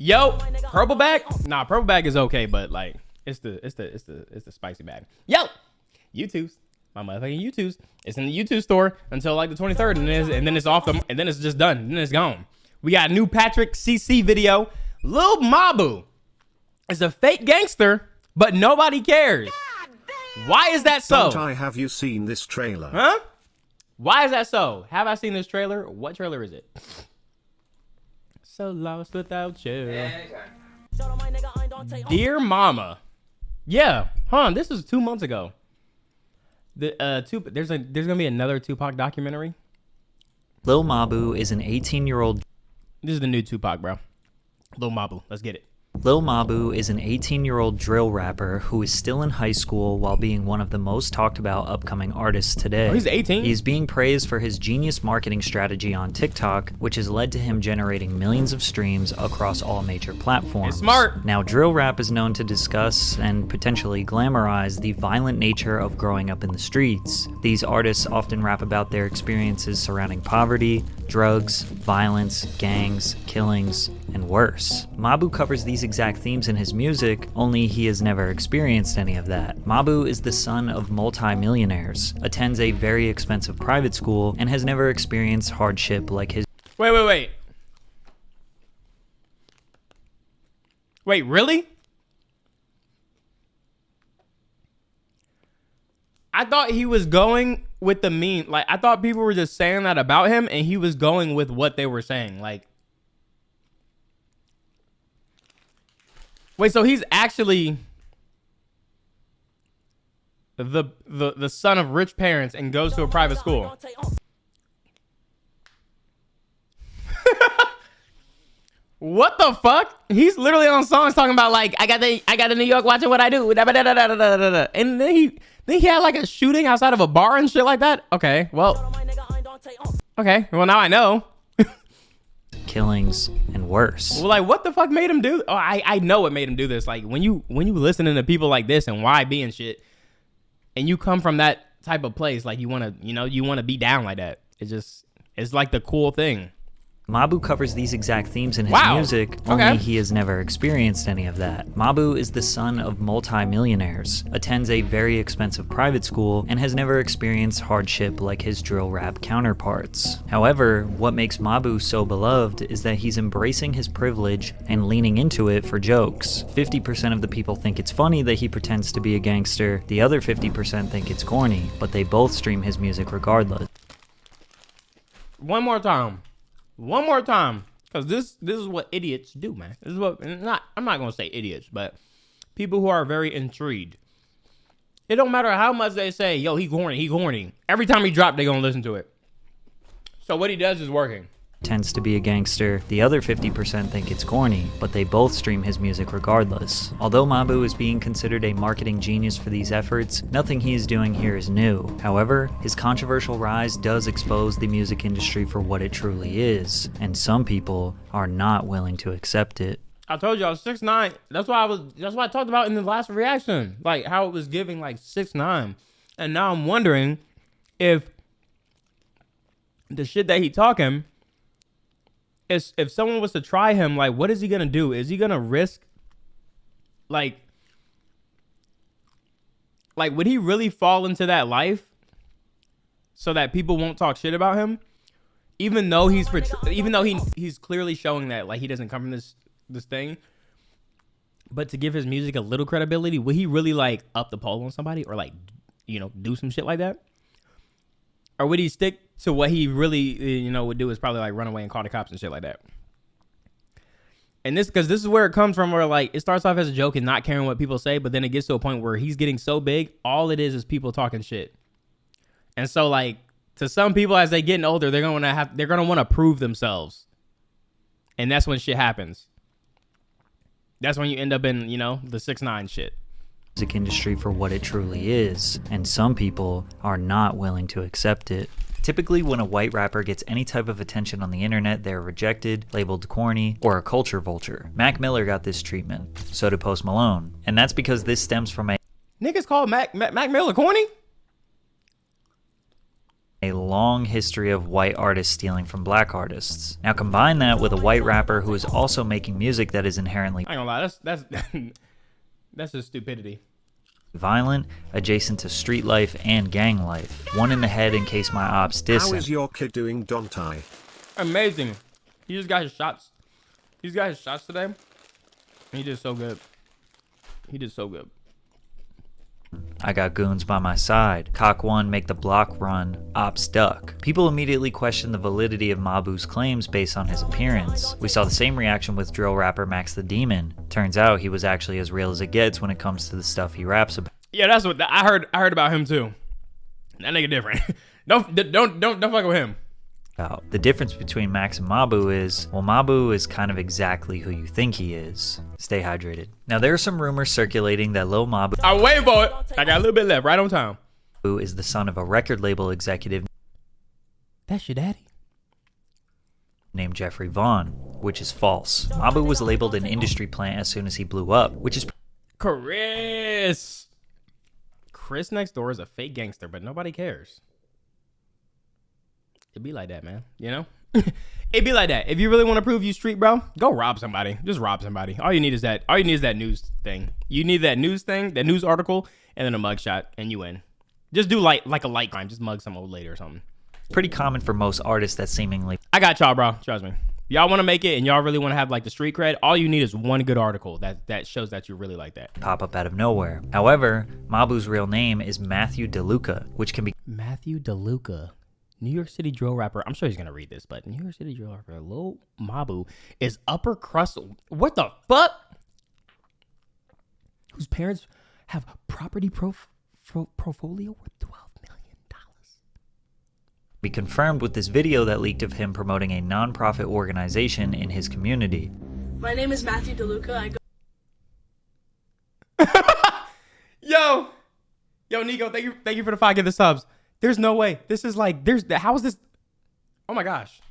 Yo, purple bag? Nah, purple bag is okay, but like it's the spicy bag. Yo, YouTube's my motherfucking YouTube's. It's in the YouTube store until like the 23rd, and then it's off them, and then it's just done, and then it's gone. We got a new Patrick CC video. Lil Mabu is a fake gangster, but nobody cares. Why is that so? ImDOntai, have you seen this trailer? Huh? Why is that so? Have I seen this trailer? What trailer is it? So lost without you. Dear Mama. Yeah, this is 2 months ago. There's gonna be another Tupac documentary. Lil Mabu is an 18-year-old. This is the new Tupac, bro. Lil Mabu, let's get it. Lil Mabu is an 18-year-old drill rapper who is still in high school while being one of the most talked about upcoming artists today. Oh, he's 18? He's being praised for his genius marketing strategy on TikTok, which has led to him generating millions of streams across all major platforms. It's smart. Now, drill rap is known to discuss and potentially glamorize the violent nature of growing up in the streets. These artists often rap about their experiences surrounding poverty, drugs, violence, gangs, killings, and worse. Mabu covers these exact themes in his music, only he has never experienced any of that. Mabu is the son of multi-millionaires, attends a very expensive private school, and has never experienced hardship like his— Wait, really? I thought he was going with the meme. Like, I thought people were just saying that about him, and he was going with what they were saying. Like, wait, so he's actually the son of rich parents and goes to a private school. What the fuck? He's literally on songs talking about like I got the New York watching what I do. And then he had like a shooting outside of a bar and shit like that. Okay, well now I know. killings, and worse. Well, like, what the fuck made him do? Oh, I know what made him do this. Like, when you listening to people like this and YB and shit, and you come from that type of place, like you want to be down like that. It's like the cool thing. Mabu covers these exact themes in his music, only he has never experienced any of that. Mabu is the son of multi-millionaires, attends a very expensive private school, and has never experienced hardship like his drill rap counterparts. However, what makes Mabu so beloved is that he's embracing his privilege and leaning into it for jokes. 50% of the people think it's funny that he pretends to be a gangster, the other 50% think it's corny, but they both stream his music regardless. One more time, because this is what idiots do, man. This is what I'm not gonna say idiots, but people who are very intrigued. It don't matter how much they say, yo, he corny. Every time he drop, they gonna listen to it. So what he does is working. Tends to be a gangster, the other 50% think it's corny, but they both stream his music regardless. Although Mabu is being considered a marketing genius for these efforts, nothing he is doing here is new. However, his controversial rise does expose the music industry for what it truly is, and some people are not willing to accept it. I told y'all 6ix9ine. That's why I talked about in the last reaction, like how it was giving like 6ix9ine, and now I'm wondering if the shit that he talking. If someone was to try him, like, what is he gonna do? Is he gonna risk, like, would he really fall into that life so that people won't talk shit about him? Even though he's clearly showing that, like, he doesn't come from this thing, but to give his music a little credibility, would he really like up the pole on somebody or like, do some shit like that? Or would he stick to what he really, would do is probably like run away and call the cops and shit like that? And because this is where it comes from, where like it starts off as a joke and not caring what people say, but then it gets to a point where he's getting so big, all it is people talking shit. And so like to some people as they getting older, they're gonna want to prove themselves, and that's when shit happens. That's when you end up in the 6ix9ine shit. Music industry for what it truly is, and some people are not willing to accept it. Typically, when a white rapper gets any type of attention on the internet, they're rejected, labeled corny, or a culture vulture. Mac Miller got this treatment, so did Post Malone. And that's because this stems from a— Niggas call Mac Miller corny? a long history of white artists stealing from black artists. Now combine that with a white rapper who is also making music that is inherently I ain't gonna lie, that's just stupidity. Violent, adjacent to street life and gang life. One in the head in case my ops diss him. How is your kid doing, Dontai? Amazing. He just got his shots. He's got his shots today. He did so good. He did so good. I got goons by my side. Cock one, make the block run. Ops duck. People immediately questioned the validity of Mabu's claims based on his appearance. We saw the same reaction with drill rapper Max the Demon. Turns out he was actually as real as it gets when it comes to the stuff he raps about. Yeah, that's what I heard. I heard about him too. That nigga different. don't fuck with him. The difference between Max and Mabu is, well, Mabu is kind of exactly who you think he is. Stay hydrated. Now, there are some rumors circulating that Lil Mabu I wait for it. I got a little bit left, right on time. is the son of a record label executive That's your daddy? named Jeffrey Vaughn, which is false. Mabu was labeled an industry plant as soon as he blew up, which is Chris next door is a fake gangster, but nobody cares. It'd be like that, man. You know? It'd be like that. If you really want to prove you street, bro, go rob somebody. Just rob somebody. All you need is that news thing. You need that news thing, that news article, and then a mugshot, and you win. Just do like a light crime. Just mug some old lady or something. pretty common for most artists that seemingly I got y'all, bro. Trust me. Y'all want to make it and y'all really want to have like the street cred, all you need is one good article that shows that you really like that. pop up out of nowhere. However, Mabu's real name is Matthew DeLuca, which can be Matthew DeLuca, New York City drill rapper. I'm sure he's gonna read this, but New York City drill rapper Lil Mabu is upper crust. What the fuck? Whose parents have property portfolio worth $12 million. be confirmed with this video that leaked of him promoting a non-profit organization in his community. My name is Matthew DeLuca. I go. Yo, Nico, thank you for the 5 get the subs. There's no way. This is like, how is this? Oh my gosh.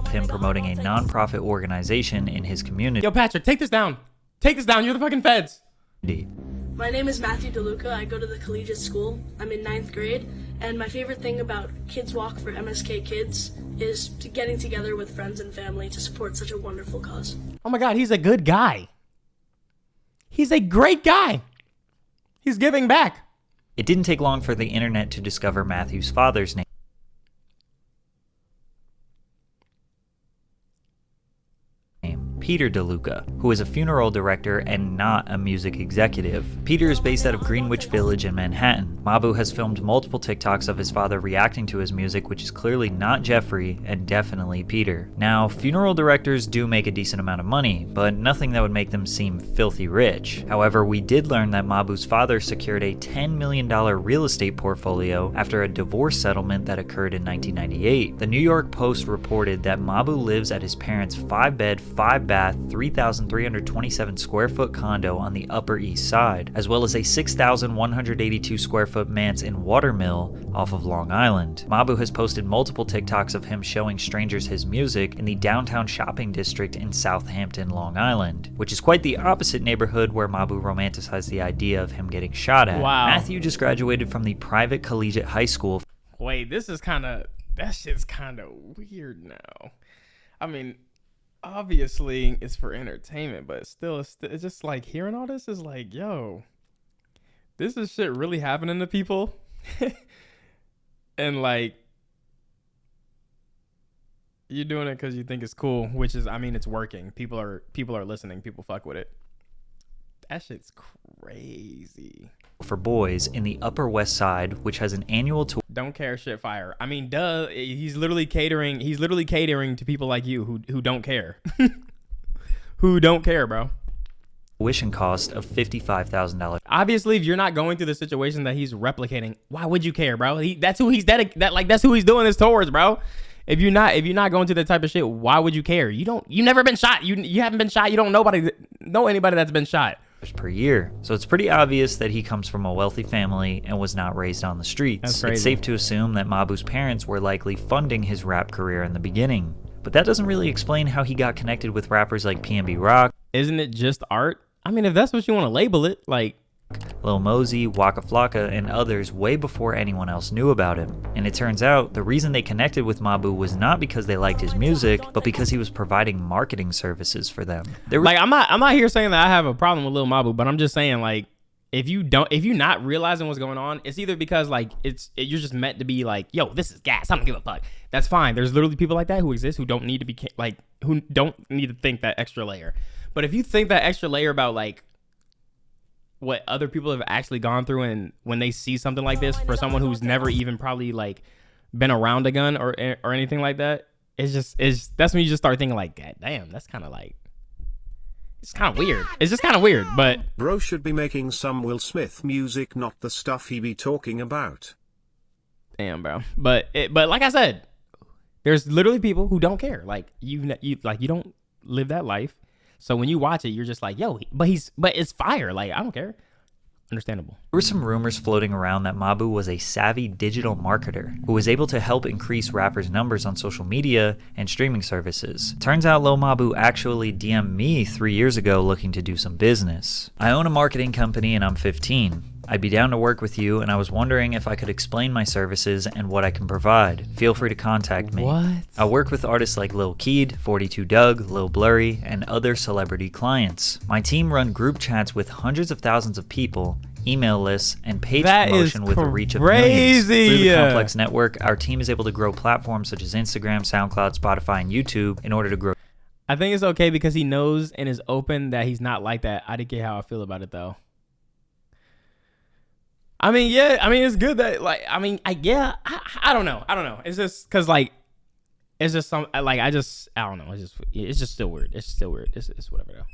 Him promoting a non-profit organization in his community. Yo, Patrick, take this down. Take this down. You're the fucking feds. My name is Matthew DeLuca. I go to the collegiate school. I'm in 9th grade. And my favorite thing about Kids Walk for MSK Kids is getting together with friends and family to support such a wonderful cause. Oh my God, he's a good guy. He's a great guy. He's giving back. It didn't take long for the internet to discover Matthew's father's name. Peter DeLuca, who is a funeral director and not a music executive. Peter is based out of Greenwich Village in Manhattan. Mabu has filmed multiple TikToks of his father reacting to his music, which is clearly not Jeffrey and definitely Peter. Now, funeral directors do make a decent amount of money, but nothing that would make them seem filthy rich. However, we did learn that Mabu's father secured a $10 million real estate portfolio after a divorce settlement that occurred in 1998. The New York Post reported that Mabu lives at his parents' 5-bed, 5-bath, 3,327 square foot condo on the Upper East Side, as well as a 6,182 square foot manse in Watermill off of Long Island. Mabu has posted multiple TikToks of him showing strangers his music in the downtown shopping district in Southampton, Long Island, which is quite the opposite neighborhood where Mabu romanticized the idea of him getting shot at. Wow. Matthew just graduated from the private collegiate high school. Wait, that shit's kind of weird now. I mean, obviously it's for entertainment, but still, it's just like hearing all this is like, yo, this is shit really happening to people. And like, you're doing it because you think it's cool, which is, I mean, it's working. People are listening. People fuck with it. That shit's crazy. For boys in the Upper West Side, which has an annual tour. Don't care shit fire. I mean, duh. He's literally catering to people like you who don't care. Who don't care, bro. Tuition cost of $55,000. Obviously, if you're not going through the situation that he's replicating, why would you care, bro? That's who he's that's who he's doing this towards, bro. If you're not going through that type of shit, why would you care? You never been shot. You haven't been shot. You don't know anybody that's been shot Per year. So it's pretty obvious that he comes from a wealthy family and was not raised on the streets. That's crazy. It's safe to assume that Mabu's parents were likely funding his rap career in the beginning. But that doesn't really explain how he got connected with rappers like PNB Rock. Isn't it just art? I mean, if that's what you want to label it, like, Lil Mosey, Waka Flocka, and others way before anyone else knew about him. And it turns out the reason they connected with Mabu was not because they liked his music, but because he was providing marketing services for them. Like, I'm not here saying that I have a problem with Lil Mabu, but I'm just saying, like, if you're not realizing what's going on, it's either because like you're just meant to be like, yo, this is gas, I don't give a fuck. That's fine. There's literally people like that who exist who don't need to be like, who don't need to think that extra layer. But if you think that extra layer about like what other people have actually gone through, and when they see something like this for someone who's never even probably like been around a gun or anything like that, that's when you just start thinking like, God damn, that's kind of like, it's kind of weird. It's just kind of weird, but bro should be making some Will Smith music, not the stuff he be talking about. Damn, bro. But like I said, there's literally people who don't care. Like you don't live that life. So when you watch it, you're just like, yo, but it's fire. Like, I don't care. Understandable. There were some rumors floating around that Mabu was a savvy digital marketer who was able to help increase rappers' numbers on social media and streaming services. Turns out Lil Mabu actually DM'd me 3 years ago looking to do some business. I own a marketing company and I'm 15. I'd be down to work with you, and I was wondering if I could explain my services and what I can provide. Feel free to contact me. What? I work with artists like Lil Keed, 42 Doug, Lil Blurry, and other celebrity clients. My team run group chats with hundreds of thousands of people, email lists, and page promotion with a reach of millions. Through the complex network, our team is able to grow platforms such as Instagram, SoundCloud, Spotify, and YouTube in order to grow. I think it's okay because he knows and is open that he's not like that. I didn't get how I feel about it though. I mean, yeah. I mean, it's good that, like, I don't know. It's just because, like, it's just some, like, I don't know. It's just still weird. It's still weird. It's whatever though.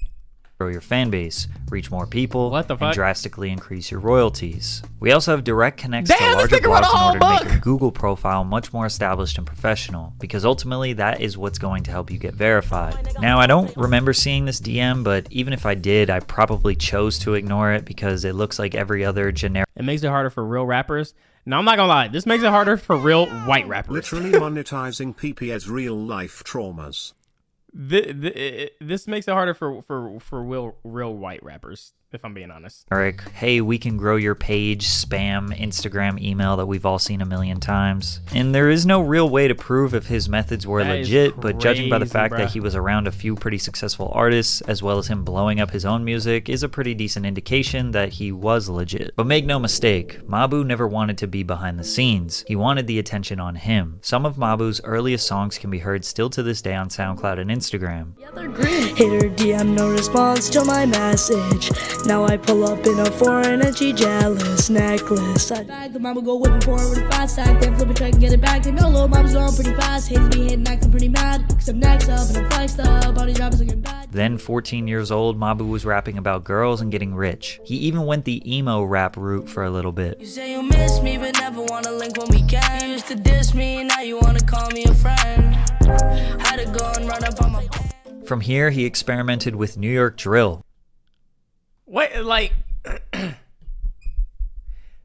Grow your fan base, reach more people, what the fuck? And drastically increase your royalties. We also have direct connects to larger blogs in order to make your Google profile much more established and professional, because ultimately that is what's going to help you get verified. Now, I don't remember seeing this DM, but even if I did, I probably chose to ignore it because it looks like every other generic. It makes it harder for real rappers. Now, I'm not gonna lie, this makes it harder for real white rappers. Literally monetizing PP as real life traumas. This makes it harder for real white rappers, if I'm being honest. Eric, hey, we can grow your page, spam, Instagram email that we've all seen a million times. And there is no real way to prove if his methods were legit, but judging by the fact that he was around a few pretty successful artists, as well as him blowing up his own music, is a pretty decent indication that he was legit. But make no mistake, Mabu never wanted to be behind the scenes. He wanted the attention on him. Some of Mabu's earliest songs can be heard still to this day on SoundCloud and Instagram. Hater DM, no response to my message. Now I pull up in a foreign and she jealous necklace. The mama go whipping forward fast, I then flip it, try and get it back. They know little mama's going pretty fast. Haters be hitting, acting pretty mad. Cause I'm next up and I'm flexed up. All these rappers looking bad. Then 14 years old, Mabu was rapping about girls and getting rich. He even went the emo rap route for a little bit. You say you miss me but never wanna link when we can. You used to diss me, now you wanna call me a friend. Had to go and run up on my. From here, he experimented with New York drill. Wait, like,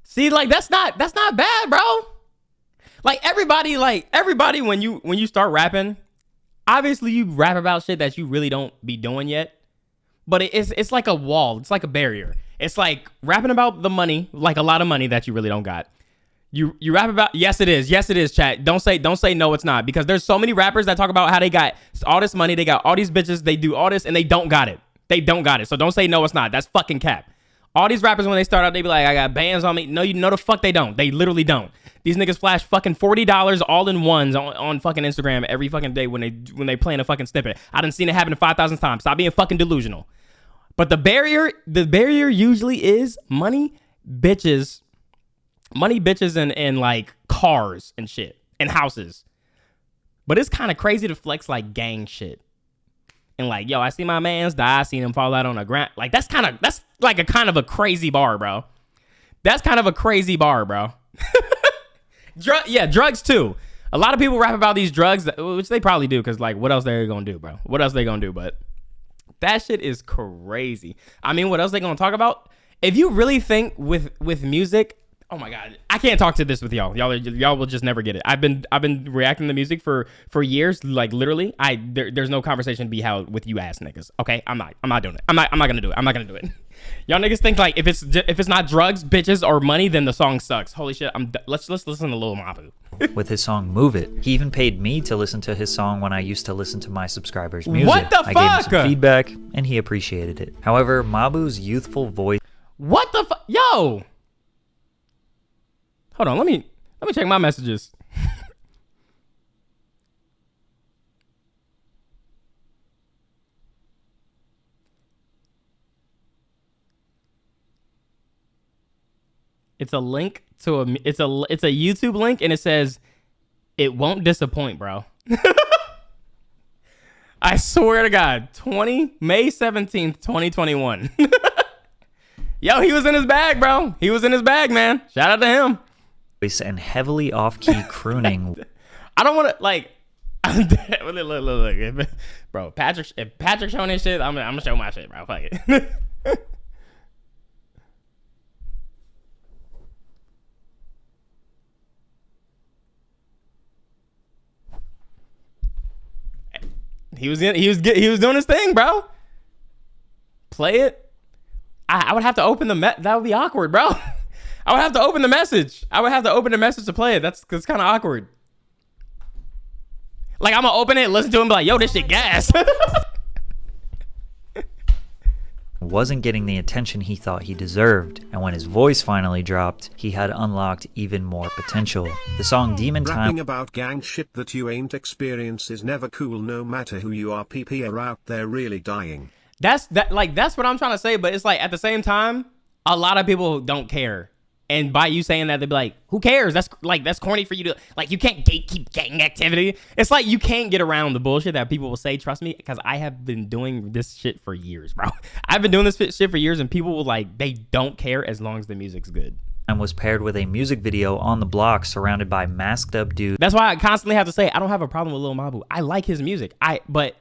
see, like that's not bad, bro. Like everybody, when you start rapping, obviously you rap about shit that you really don't be doing yet. But it's like a wall. It's like a barrier. It's like rapping about the money, like a lot of money that you really don't got. You rap about, yes it is, chat. Don't say no it's not, because there's so many rappers that talk about how they got all this money, they got all these bitches, they do all this, and they don't got it. So don't say no it's not. That's fucking cap. All these rappers, when they start out, they be like, I got bands on me. No, you know the fuck they don't. They literally don't. These niggas flash fucking $40 all in ones on fucking Instagram every fucking day when they playing a fucking snippet. I done seen it happen 5,000 times. Stop being fucking delusional. But the barrier usually is money, bitches, and like cars and shit and houses. But it's kind of crazy to flex like gang shit. And like, yo, I see my mans die. I seen him fall out on the ground. Like that's like a kind of a crazy bar, bro. That's kind of a crazy bar, bro. Drugs too. A lot of people rap about these drugs, which they probably do, because like, what else they gonna do, bro? What else they gonna do? But that shit is crazy. I mean, what else they gonna talk about? If you really think with music, Oh my god, I can't talk to this with y'all. Y'all will just never get it. I've been reacting to music for years. Like literally, there's no conversation to be held with you ass niggas. Okay, I'm not doing it. I'm not gonna do it. I'm not gonna do it. Y'all niggas think like if it's not drugs, bitches, or money, then the song sucks. Holy shit, let's listen to Lil Mabu. With his song Move It. He even paid me to listen to his song when I used to listen to my subscribers' music. What the fuck? I gave him some feedback, and he appreciated it. However, Mabu's youthful voice... What the fuck? Yo! Hold on, let me check my messages. It's a link to it's a YouTube link, and it says it won't disappoint, bro. I swear to God, May 17th, 2021. Yo, he was in his bag, bro. He was in his bag, man. Shout out to him. And heavily off-key crooning. I don't want to like. Look, bro. If Patrick's showing his shit, I'm gonna show my shit, bro. Fuck it. He was doing his thing, bro. Play it. I would have to open that would be awkward, bro. I would have to open the message. I would have to open the message to play it. That's kind of awkward. Like I'm gonna open it, listen to him, be like, "Yo, this shit gas." Wasn't getting the attention he thought he deserved, and when his voice finally dropped, he had unlocked even more potential. The song Demon Time... Rapping about gang shit that you ain't experience is never cool no matter who you are. PP are out there really dying. That's what I'm trying to say, but it's like at the same time, a lot of people don't care. And by you saying that, they'd be like, who cares? That's corny for you to, like, you can't gatekeep gang activity. It's like you can't get around the bullshit that people will say. Trust me, because I have been doing this shit for years, bro. I've been doing this shit for years, and people will like, they don't care as long as the music's good. And was paired with a music video on the block surrounded by masked up dudes. That's why I constantly have to say, I don't have a problem with Lil Mabu. I like his music. But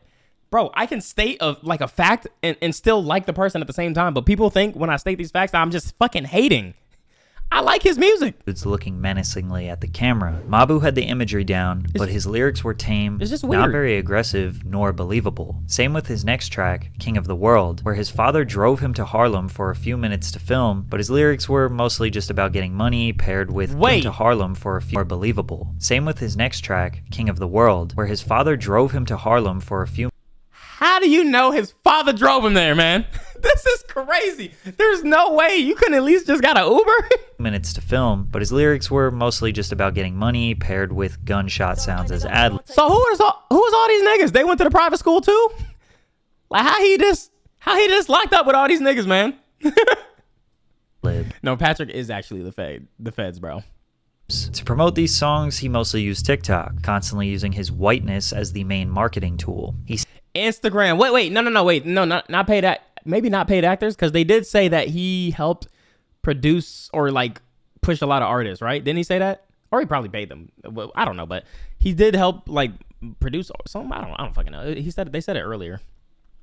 bro, I can state a fact and still like the person at the same time. But people think when I state these facts, I'm just fucking hating. I like his music. It's looking menacingly at the camera. Mabu had the imagery down, but his lyrics were tame, it's just weird. Not very aggressive, nor believable. Same with his next track, King of the World, where his father drove him to Harlem for a few minutes to film, but his lyrics were mostly just about getting money paired with going to Harlem for a few more believable. Same with his next track, King of the World, where his father drove him to Harlem for a few... How do you know his father drove him there, man? This is crazy. There's no way you couldn't at least just got an Uber. Minutes to film, but his lyrics were mostly just about getting money paired with gunshot sounds as ad-libs. So who was all these niggas? They went to the private school too? Like how he just locked up with all these niggas, man? No, Patrick is actually the feds, bro. To promote these songs, he mostly used TikTok, constantly using his whiteness as the main marketing tool. Instagram. No, not paid maybe not paid actors, because they did say that he helped produce or like push a lot of artists, right? Didn't he say that? Or he probably paid them. Well, I don't know, but he did help like produce something. I don't fucking know. They said it earlier.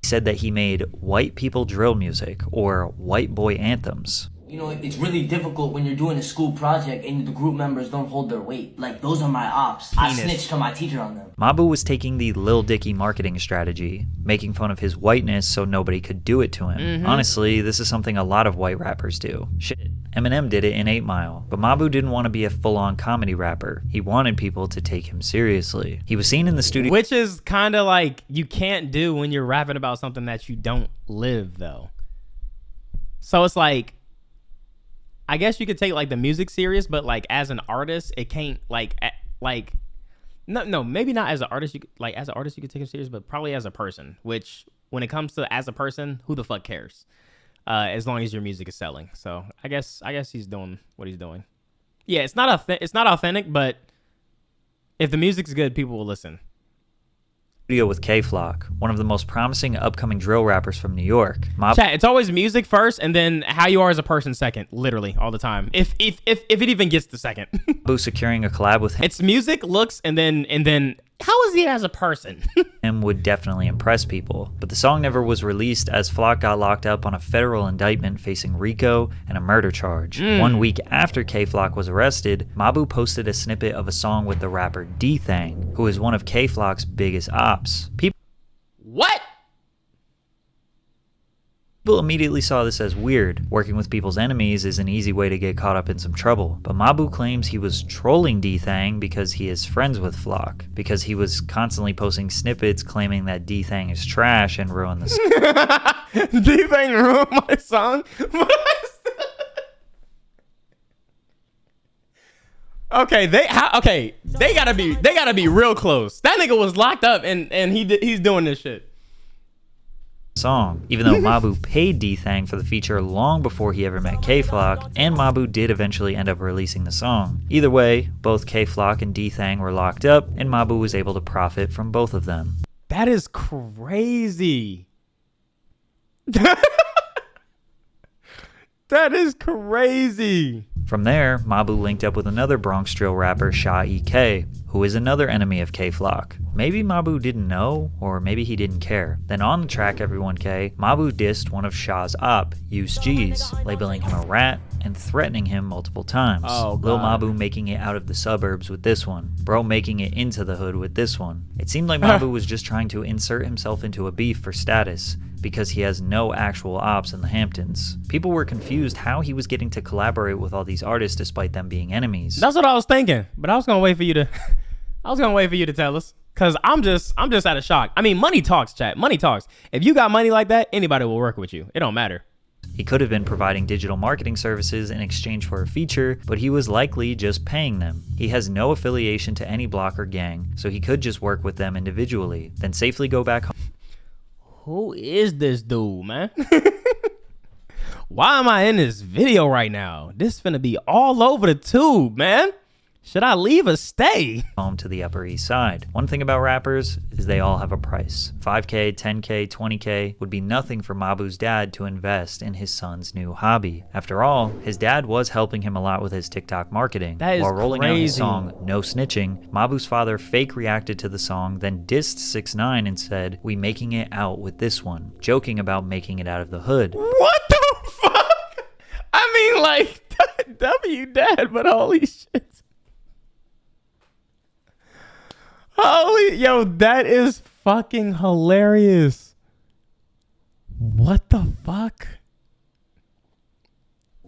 He said that he made white people drill music or white boy anthems. You know, it's really difficult when you're doing a school project and the group members don't hold their weight. Like, those are my ops. Penis. I snitched to my teacher on them. Mabu was taking the Lil Dicky marketing strategy, making fun of his whiteness so nobody could do it to him. Honestly, this is something a lot of white rappers do. Shit, Eminem did it in 8 Mile, but Mabu didn't want to be a full-on comedy rapper. He wanted people to take him seriously. He was seen in the studio... Which is kind of like you can't do when you're rapping about something that you don't live, though. So it's like... I guess you could take like the music serious, but like as an artist, it can't no, maybe not as an artist. You could, as an artist, you could take him serious, but probably as a person. Which, when it comes to as a person, who the fuck cares? As long as your music is selling. So I guess he's doing what he's doing. Yeah, it's not authentic, but if the music's good, people will listen. With K-Flock, one of the most promising upcoming drill rappers from New York. Chat, it's always music first and then how you are as a person second, literally all the time. If it even gets to second. Mabu securing a collab with him. It's music, looks, and then How is he as a person? And would definitely impress people. But the song never was released as Flock got locked up on a federal indictment facing RICO and a murder charge. 1 week after K-Flock was arrested, Mabu posted a snippet of a song with the rapper D-Thang, who is one of K-Flock's biggest ops. What? People immediately saw this as weird. Working with people's enemies is an easy way to get caught up in some trouble. But Mabu claims he was trolling D-Thang because he is friends with Flock, because he was constantly posting snippets claiming that D-Thang is trash and ruined the song. D-Thang ruined my song? Okay, they gotta be real close. That nigga was locked up and he's doing this shit. Song, even though Mabu paid D-Thang for the feature long before he ever met K-Flock, and Mabu did eventually end up releasing the song. Either way, both K-Flock and D-Thang were locked up, and Mabu was able to profit from both of them. That is crazy. That is crazy. From there, Mabu linked up with another Bronx drill rapper, Sha E.K., who is another enemy of K-Flock. Maybe Mabu didn't know, or maybe he didn't care. Then on the track Everyone-K, Mabu dissed one of Sha's op, Use G's, labeling him a rat and threatening him multiple times. Lil Mabu making it out of the suburbs with this one. Bro making it into the hood with this one. It seemed like Mabu was just trying to insert himself into a beef for status, because he has no actual ops in the Hamptons. People were confused how he was getting to collaborate with all these artists despite them being enemies. That's what I was thinking, but I was gonna wait for you to tell us, cause I'm just out of shock. I mean, money talks, chat. Money talks. If you got money like that, anybody will work with you. It don't matter. He could have been providing digital marketing services in exchange for a feature, but he was likely just paying them. He has no affiliation to any block or gang, so he could just work with them individually, then safely go back home. Who is this dude, man? Why am I in this video right now? This finna be all over the tube, man. Should I leave or stay? Home to the Upper East Side. One thing about rappers is they all have a price. 5K, 10K, 20K would be nothing for Mabu's dad to invest in his son's new hobby. After all, his dad was helping him a lot with his TikTok marketing. That is While rolling crazy. out his song, No Snitching, Mabu's father fake reacted to the song, then dissed 6ix9ine and said, "We making it out with this one," joking about making it out of the hood. What the fuck? I mean, like, W dad, but holy shit. Yo, that is fucking hilarious. What the fuck?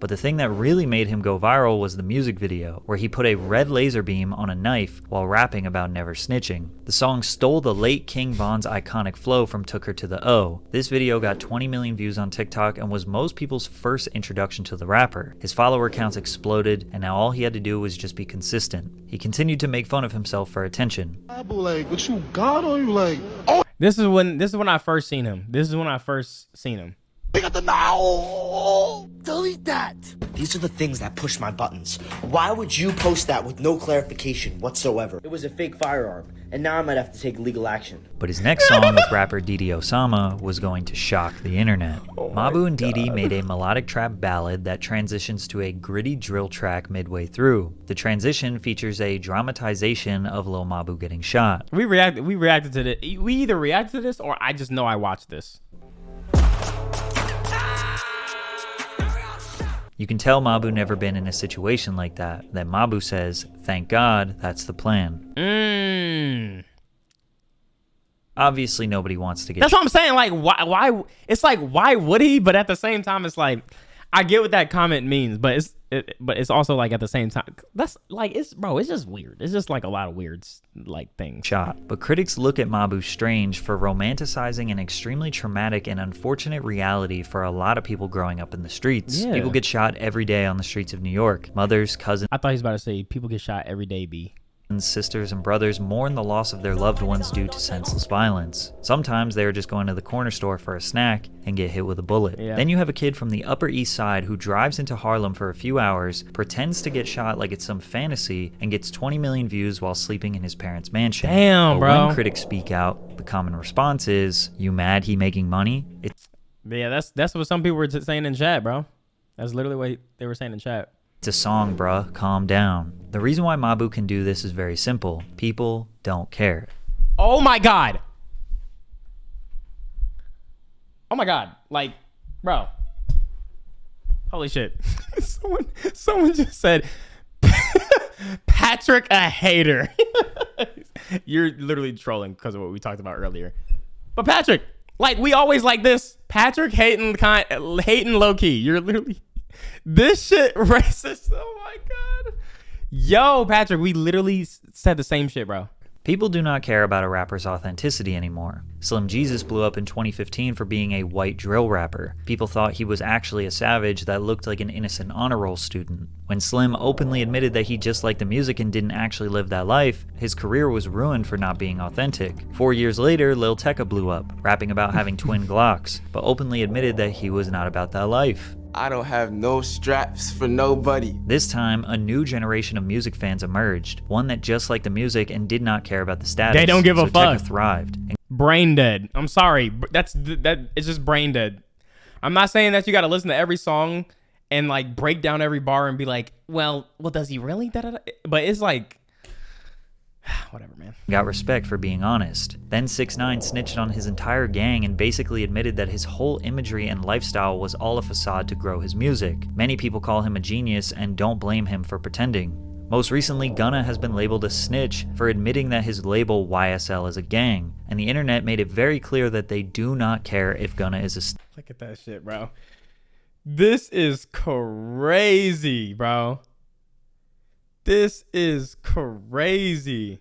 But the thing that really made him go viral was the music video, where he put a red laser beam on a knife while rapping about never snitching. The song stole the late King Von's iconic flow from Took Her to the O. This video got 20 million views on TikTok and was most people's first introduction to the rapper. His follower counts exploded, and now all he had to do was just be consistent. He continued to make fun of himself for attention. Like, what you got on you? Like, oh, This is when I first seen him. they got the now. Delete that. These are the things that push my buttons. Why would you post that with no clarification whatsoever? It was a fake firearm, and now I might have to take legal action. But his next song with rapper Didi Osama was going to shock the internet. Mabu and Didi made a melodic trap ballad that transitions to a gritty drill track midway through. The transition features a dramatization of Lil Mabu getting shot. We reacted to this. We either reacted to this or I just know I watched this. You can tell Mabu never been in a situation like that. Then Mabu says, "Thank God, that's the plan." Obviously, nobody wants to get That's what I'm saying. Like, why? It's like, why would he? But at the same time, it's like, I get what that comment means, but it's also like at the same time, that's like, it's just weird. It's just like a lot of weird like things. shot. But critics look at Mabu Strange for romanticizing an extremely traumatic and unfortunate reality for a lot of people growing up in the streets. Yeah. People get shot every day on the streets of New York. Mothers, cousins, I thought he was about to say people get shot every day, B. sisters, and brothers mourn the loss of their loved ones due to senseless violence. Sometimes they are just going to the corner store for a snack and get hit with a bullet. Yeah. Then you have a kid from the Upper East Side who drives into Harlem for a few hours, pretends to get shot like it's some fantasy, and gets 20 million views while sleeping in his parents' mansion. Damn, But bro. when critics speak out, the common response is, "You mad he making money?" Yeah, that's what some people were saying in chat, bro. That's literally what they were saying in chat. It's a song, bruh. Calm down. The reason why Mabu can do this is very simple. People don't care. Oh my God. Oh my God. Like, bro. Holy shit. Someone just said, Patrick a hater. You're literally trolling because of what we talked about earlier. But Patrick, like, we always like this. Patrick hating low key. You're literally, this shit racist. Oh my God. Yo, Patrick, we literally said the same shit, bro. People do not care about a rapper's authenticity anymore. Slim Jesus blew up in 2015 for being a white drill rapper. People thought he was actually a savage that looked like an innocent honor roll student. When Slim openly admitted that he just liked the music and didn't actually live that life, his career was ruined for not being authentic. 4 years later, Lil Tecca blew up, rapping about having twin Glocks, but openly admitted that he was not about that life. I don't have no straps for nobody. This time, a new generation of music fans emerged, one that just liked the music and did not care about the status. They don't give a fuck. Tecca thrived. Brain dead. I'm sorry. It's just brain dead. I'm not saying that you got to listen to every song and like break down every bar and be like, well, does he really? But it's like, whatever, man. Got respect for being honest. Then 6ix9ine snitched on his entire gang and basically admitted that his whole imagery and lifestyle was all a facade to grow his music. Many people call him a genius and don't blame him for pretending. Most recently, Gunna has been labeled a snitch for admitting that his label YSL is a gang, and the internet made it very clear that they do not care if Gunna is a snitch. Look at that shit, bro. This is crazy, bro. This is crazy.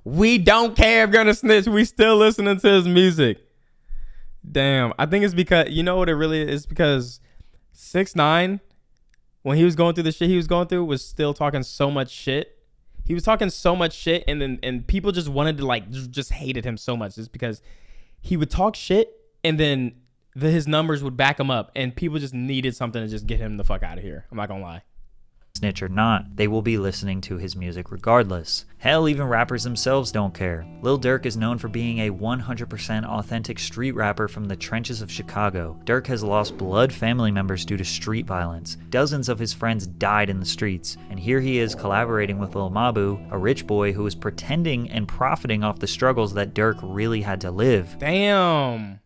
We don't care if Gunna snitch. We still listening to his music. Damn. I think it's because, you know what it really is? Because 6ix9ine, when he was going through the shit he was going through, was still talking so much shit. He was talking so much shit, and people just wanted to like just hated him so much just because he would talk shit, and then his numbers would back him up, and people just needed something to just get him the fuck out of here. I'm not gonna lie. Snitch or not, they will be listening to his music regardless. Hell, even rappers themselves don't care. Lil Durk is known for being a 100% authentic street rapper from the trenches of Chicago. Durk has lost blood family members due to street violence. Dozens of his friends died in the streets, and here he is collaborating with Lil Mabu, a rich boy who is pretending and profiting off the struggles that Durk really had to live. Damn.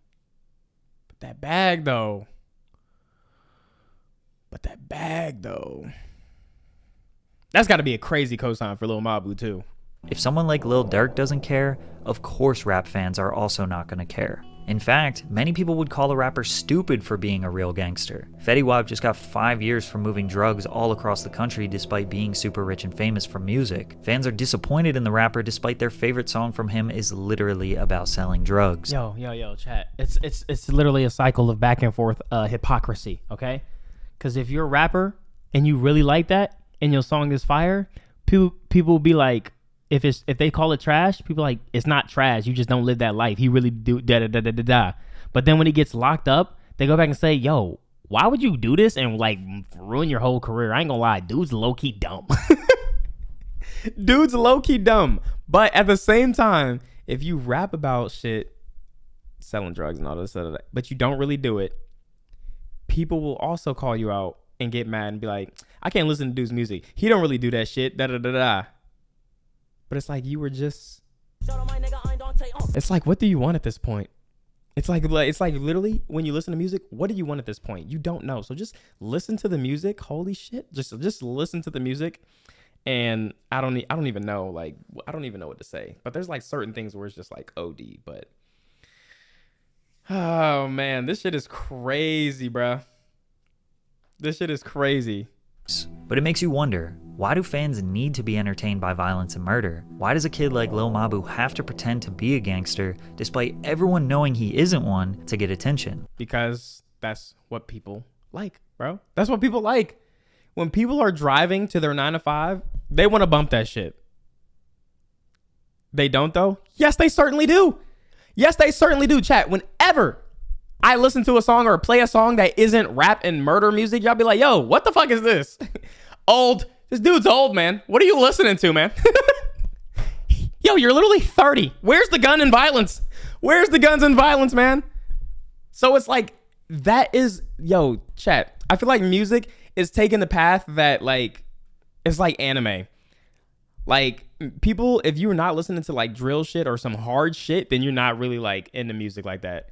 But that bag though. That's got to be a crazy cosign for Lil Mabu too. If someone like Lil Durk doesn't care, of course rap fans are also not gonna care. In fact, many people would call a rapper stupid for being a real gangster. Fetty Wap just got 5 years for moving drugs all across the country despite being super rich and famous for music. Fans are disappointed in the rapper despite their favorite song from him is literally about selling drugs. Yo, chat. It's literally a cycle of back and forth hypocrisy, okay? Because if you're a rapper and you really like that, and your song is fire, people will be like, if they call it trash, people are like, it's not trash, you just don't live that life. He really do da da da da da da. But then when he gets locked up, they go back and say, yo, why would you do this and like ruin your whole career? I ain't gonna lie, dude's low-key dumb. Dude's low-key dumb. But at the same time, if you rap about shit, selling drugs and all this other, but you don't really do it, people will also call you out and get mad and be like, I can't listen to dude's music. He don't really do that shit. Da da da da. But it's like you were just. It's like, what do you want at this point? It's like literally when you listen to music, what do you want at this point? You don't know. So just listen to the music. Holy shit! Just listen to the music, and I don't even know. Like, I don't even know what to say. But there's like certain things where it's just like OD. But oh man, this shit is crazy, bruh. This shit is crazy. But it makes you wonder, why do fans need to be entertained by violence and murder? Why does a kid like Lil Mabu have to pretend to be a gangster despite everyone knowing he isn't one to get attention? Because that's what people like, bro. That's what people like. When people are driving to their 9 to 5, they want to bump that shit. They don't though? Yes, they certainly do. Yes, they certainly do, chat. Whenever I listen to a song or play a song that isn't rap and murder music, y'all be like, yo, what the fuck is this? Old. This dude's old, man. What are you listening to, man? Yo, you're literally 30. Where's the gun and violence? Where's the guns and violence, man? So it's like, that is, yo, chat. I feel like music it's taken the path that like it's like anime. Like people, if you're not listening to like drill shit or some hard shit, then you're not really like into music like that.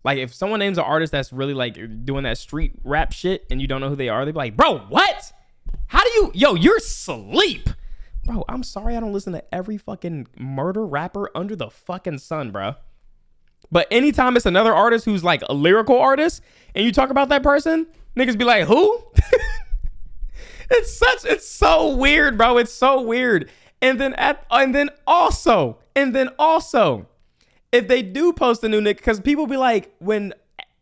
Like if someone names an artist that's really like doing that street rap shit and you don't know who they are, they'd be like, bro, what? How do you, you're asleep. Bro, I'm sorry I don't listen to every fucking murder rapper under the fucking sun, bro. But anytime it's another artist who's like a lyrical artist and you talk about that person, niggas be like, who? It's so weird, bro. It's so weird. And then also, if they do post a new nigga, because people be like, when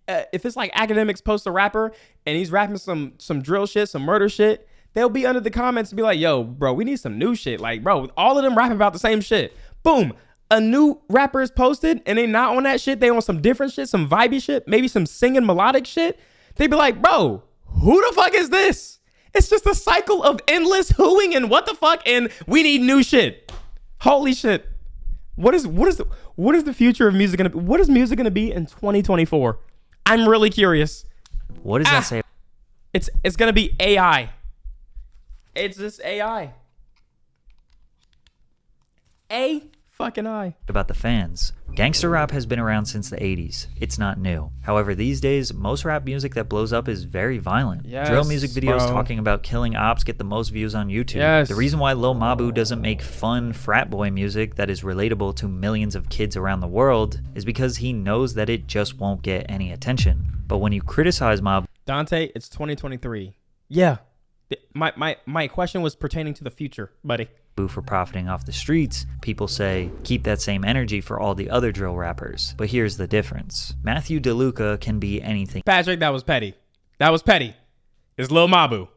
if it's like academics post a rapper and he's rapping some drill shit, some murder shit, they'll be under the comments and be like, yo, bro, we need some new shit. Like, bro, all of them rapping about the same shit. Boom. A new rapper is posted and they not on that shit. They on some different shit, some vibey shit, maybe some singing melodic shit. They be like, bro, who the fuck is this? It's just a cycle of endless hooing and what the fuck, and we need new shit. Holy shit. What is the future of music gonna be? What is music gonna be in 2024? I'm really curious. What does that say? It's gonna be AI. It's just AI. Fucking I. About the fans. Gangster rap has been around since the 80s. It's not new. However, these days, most rap music that blows up is very violent. Yes, drill music videos bro. talking about killing ops get the most views on YouTube. Yes. The reason why Lil Mabu doesn't make fun frat boy music that is relatable to millions of kids around the world is because he knows that it just won't get any attention. But when you criticize Mabu, Dante, it's 2023. Yeah. My question was pertaining to the future, buddy. For profiting off the streets, people say, keep that same energy for all the other drill rappers. But here's the difference. Matthew DeLuca can be anything. Patrick, that was petty. That was petty. It's Lil Mabu.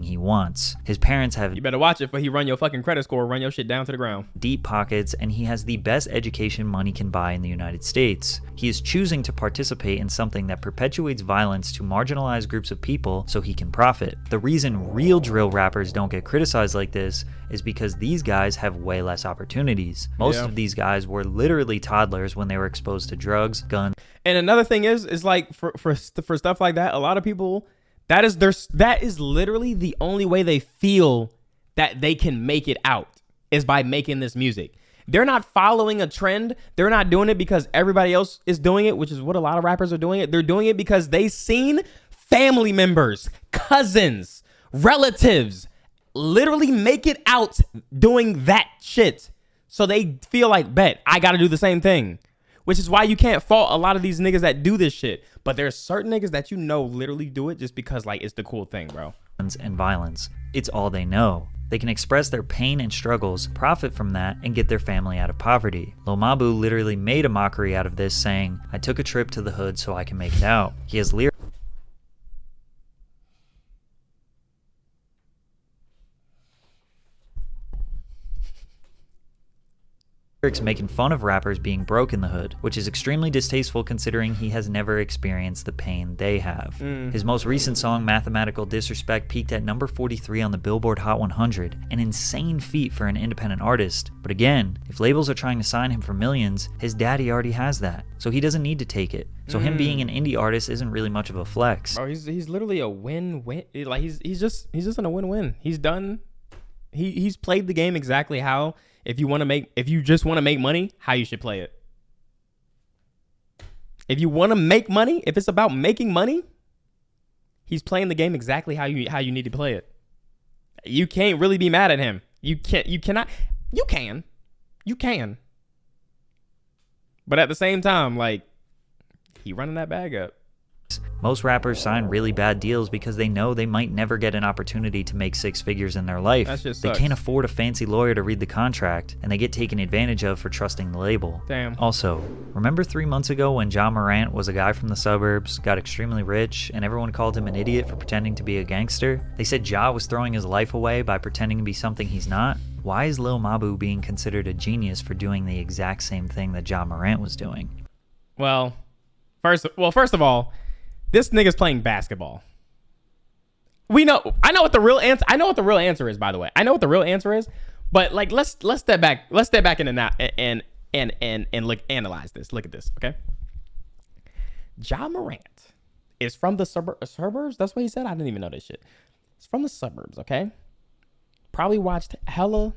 He wants. His parents have You better watch it, for he run your fucking credit score, run your shit down to the ground. deep pockets, and he has the best education money can buy in the United States. He is choosing to participate in something that perpetuates violence to marginalized groups of people so he can profit. The reason real drill rappers don't get criticized like this is because these guys have way less opportunities. Most of these guys were literally toddlers when they were exposed to drugs, guns. And another thing is like for stuff like that, a lot of people, that is literally the only way they feel that they can make it out is by making this music. They're not following a trend. They're not doing it because everybody else is doing it, which is what a lot of rappers are doing it. They're doing it because they seen family members, cousins, relatives literally make it out doing that shit. So they feel like, bet, I got to do the same thing. Which is why you can't fault a lot of these niggas that do this shit. But there's certain niggas that literally do it just because like it's the cool thing, bro. And violence. It's all they know. They can express their pain and struggles, profit from that, and get their family out of poverty. Lil Mabu literally made a mockery out of this, saying, I took a trip to the hood so I can make it out. He has lyrics making fun of rappers being broke in the hood, which is extremely distasteful considering he has never experienced the pain they have. His most recent song, Mathematical Disrespect, peaked at number 43 on the Billboard Hot 100, an insane feat for an independent artist. But again, if labels are trying to sign him for millions, his daddy already has that, so he doesn't need to take it. So him being an indie artist isn't really much of a flex. Bro, he's literally a win-win. Like he's just in a win-win. He's done. He's played the game exactly how. If you just want to make money, how you should play it. If you want to make money, if it's about making money, he's playing the game exactly how you need to play it. You can't really be mad at him. You can. But at the same time, like, he running that bag up. Most rappers sign really bad deals because they know they might never get an opportunity to make six figures in their life. That just they sucks. can't afford a fancy lawyer to read the contract, and they get taken advantage of for trusting the label. Damn. Also, remember 3 months ago when Ja Morant was a guy from the suburbs, got extremely rich, and everyone called him an idiot for pretending to be a gangster? They said Ja was throwing his life away by pretending to be something he's not? Why is Lil Mabu being considered a genius for doing the exact same thing that Ja Morant was doing? Well, first of all, this nigga's playing basketball. I know what the real answer is, by the way. I know what the real answer is, but like let's step back. Let's step back and look, analyze this. Look at this, okay? Ja Morant is from the suburbs. That's what he said. I didn't even know this shit. It's from the suburbs, okay? Probably watched hella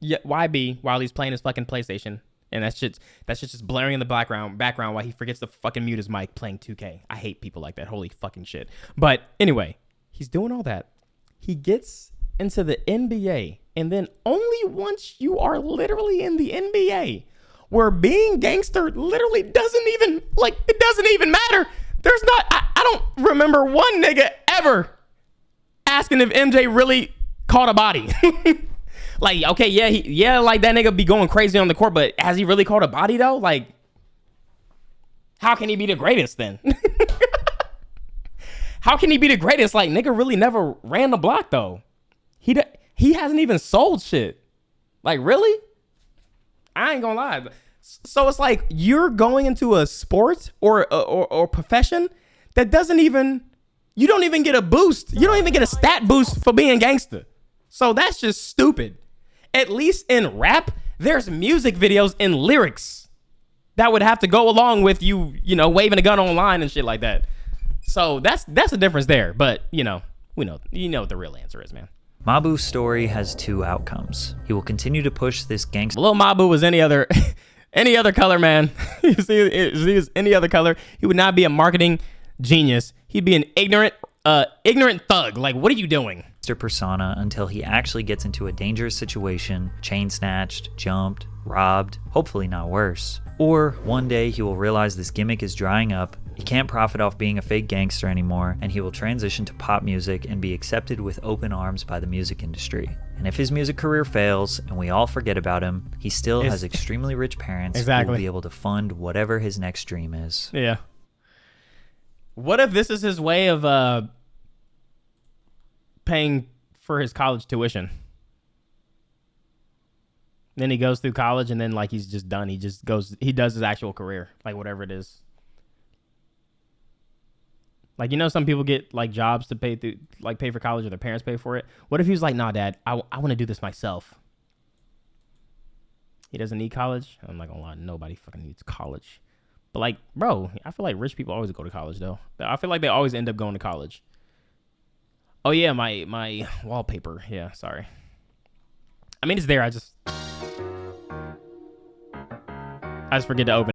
YB while he's playing his fucking PlayStation. And that shit's just blaring in the background while he forgets to fucking mute his mic playing 2K. I hate people like that. Holy fucking shit. But anyway, he's doing all that. He gets into the NBA. And then only once you are literally in the NBA, where being gangster literally doesn't even, like, it doesn't even matter. There's not, I don't remember one nigga ever asking if MJ really caught a body. Like, okay, yeah, like that nigga be going crazy on the court, but has he really caught a body though? Like, how can he be the greatest then? How can he be the greatest? Like, nigga really never ran the block though. He hasn't even sold shit. Like, really? I ain't gonna lie. So it's like you're going into a sport or profession that doesn't even, you don't even get a boost. You don't even get a stat boost for being gangster. So that's just stupid. At least in rap, there's music videos and lyrics that would have to go along with you know, waving a gun online and shit like that. So that's a difference there. But, you know what the real answer is, man. Mabu's story has two outcomes. He will continue to push this gangster. Lil Mabu was any other color, man. You see, if he was any other color, he would not be a marketing genius. He'd be an ignorant thug. Like, what are you doing? Persona until he actually gets into a dangerous situation, chain snatched, jumped, robbed, hopefully not worse. Or one day he will realize this gimmick is drying up, he can't profit off being a fake gangster anymore, and he will transition to pop music and be accepted with open arms by the music industry. And if his music career fails and we all forget about him, he still has extremely rich parents who will be able to fund whatever his next dream is. Yeah. What if this is his way of paying for his college tuition? Then he goes through college and then like he's just done. He does his actual career, like whatever it is. Like, you know, some people get like jobs to pay for college or their parents pay for it. What if he was like, nah, dad, I want to do this myself. He doesn't need college. I'm not gonna lie, nobody fucking needs college. But like, bro, I feel like rich people always go to college though. I feel like they always end up going to college. Oh yeah, my wallpaper. Yeah, sorry. I mean, it's there. I just forget to open it.